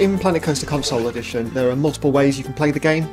In Planet Coaster Console Edition, there are multiple ways you can play the game.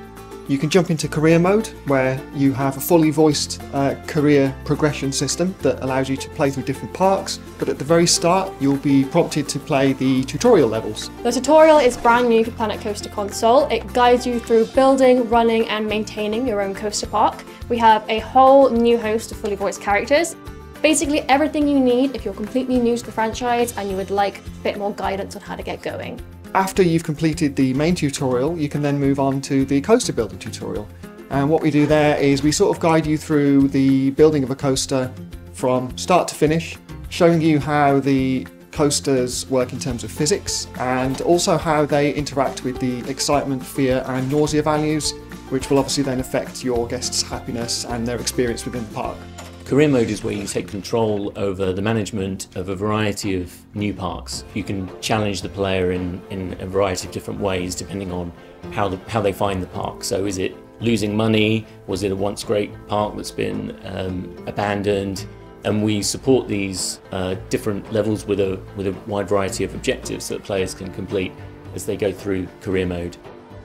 You can jump into career mode, where you have a fully voiced career progression system that allows you to play through different parks, but at the very start you'll be prompted to play the tutorial levels. The tutorial is brand new for Planet Coaster Console. It guides you through building, running and maintaining your own coaster park. We have a whole new host of fully voiced characters. Basically everything you need if you're completely new to the franchise and you would like a bit more guidance on how to get going. After you've completed the main tutorial, you can then move on to the coaster building tutorial. And what we do there is we sort of guide you through the building of a coaster from start to finish, showing you how the coasters work in terms of physics and also how they interact with the excitement, fear and nausea values, which will obviously then affect your guests' happiness and their experience within the park. Career mode is where you take control over the management of a variety of new parks. You can challenge the player in a variety of different ways depending on how they find the park. So is it losing money? Was it a once great park that's been abandoned? And we support these different levels with a wide variety of objectives that players can complete as they go through career mode.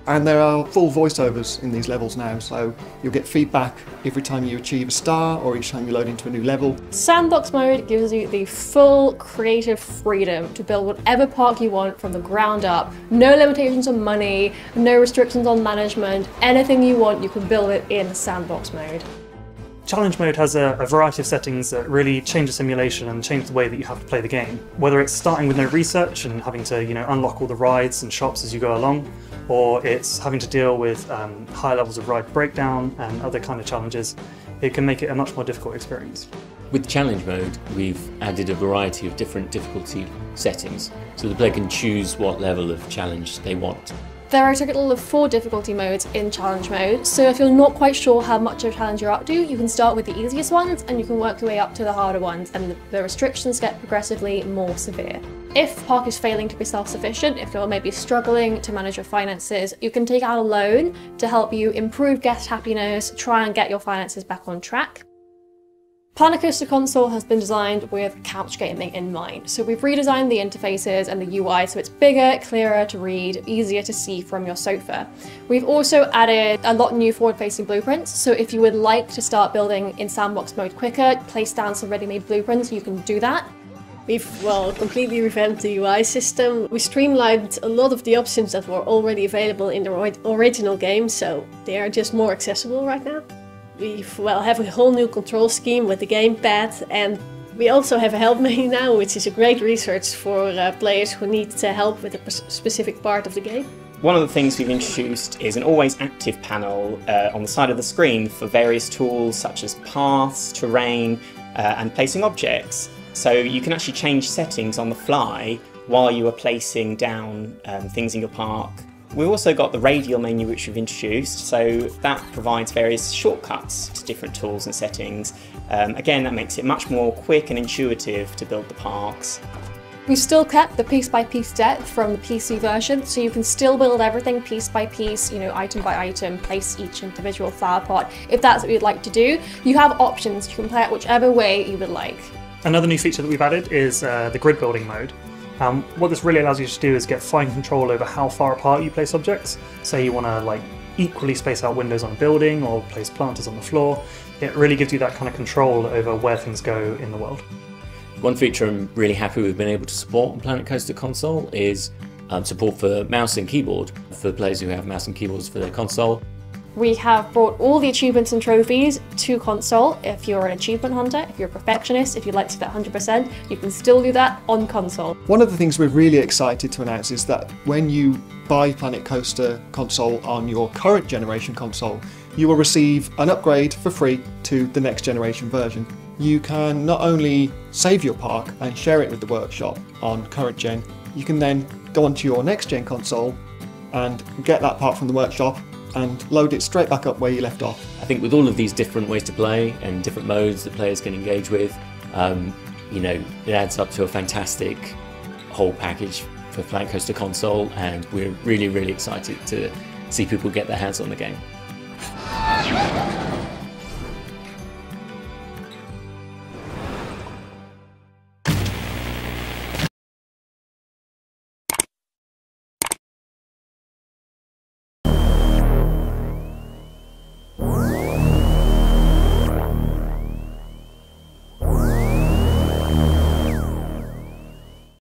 And there are full voiceovers in these levels now, so you'll get feedback every time you achieve a star or each time you load into a new level. Sandbox mode gives you the full creative freedom to build whatever park you want from the ground up. No limitations on money, no restrictions on management. Anything you want, you can build it in sandbox mode. Challenge mode has a variety of settings that really change the simulation and change the way that you have to play the game. Whether it's starting with no research and having to unlock all the rides and shops as you go along, or it's having to deal with high levels of ride breakdown and other kind of challenges, it can make it a much more difficult experience. With challenge mode, we've added a variety of different difficulty settings, so the player can choose what level of challenge they want. There are a total of 4 difficulty modes in challenge mode, so if you're not quite sure how much of a challenge you're up to, you can start with the easiest ones and you can work your way up to the harder ones, and the restrictions get progressively more severe. If the park is failing to be self-sufficient, if you're maybe struggling to manage your finances, you can take out a loan to help you improve guest happiness, try and get your finances back on track. Planet Coaster Console has been designed with couch gaming in mind, so we've redesigned the interfaces and the UI so it's bigger, clearer to read, easier to see from your sofa. We've also added a lot of new forward-facing blueprints, so if you would like to start building in sandbox mode quicker, place down some ready-made blueprints, you can do that. We've, completely revamped the UI system. We streamlined a lot of the options that were already available in the original game, so they are just more accessible right now. We have a whole new control scheme with the gamepad, and we also have a help menu now, which is a great resource for players who need help with a specific part of the game. One of the things we've introduced is an always active panel on the side of the screen for various tools such as paths, terrain, and placing objects. So you can actually change settings on the fly while you are placing down things in your park. We've also got the radial menu which we've introduced, so that provides various shortcuts to different tools and settings. Again, that makes it much more quick and intuitive to build the parks. We've still kept the piece-by-piece depth from the PC version, so you can still build everything piece by piece, item by item, place each individual flower pot. If that's what you'd like to do, you have options. You can play it whichever way you would like. Another new feature that we've added is the grid building mode. What this really allows you to do is get fine control over how far apart you place objects. Say you want to equally space out windows on a building or place planters on the floor. It really gives you that kind of control over where things go in the world. One feature I'm really happy we've been able to support on Planet Coaster Console is support for mouse and keyboard for players who have mouse and keyboards for their console. We have brought all the achievements and trophies to console. If you're an achievement hunter, if you're a perfectionist, if you'd like to get 100%, you can still do that on console. One of the things we're really excited to announce is that when you buy Planet Coaster Console on your current generation console, you will receive an upgrade for free to the next generation version. You can not only save your park and share it with the workshop on current gen, you can then go onto your next gen console and get that park from the workshop and load it straight back up where you left off. I think with all of these different ways to play and different modes that players can engage with, it adds up to a fantastic whole package for Planet Coaster Console, and we're really, really excited to see people get their hands on the game.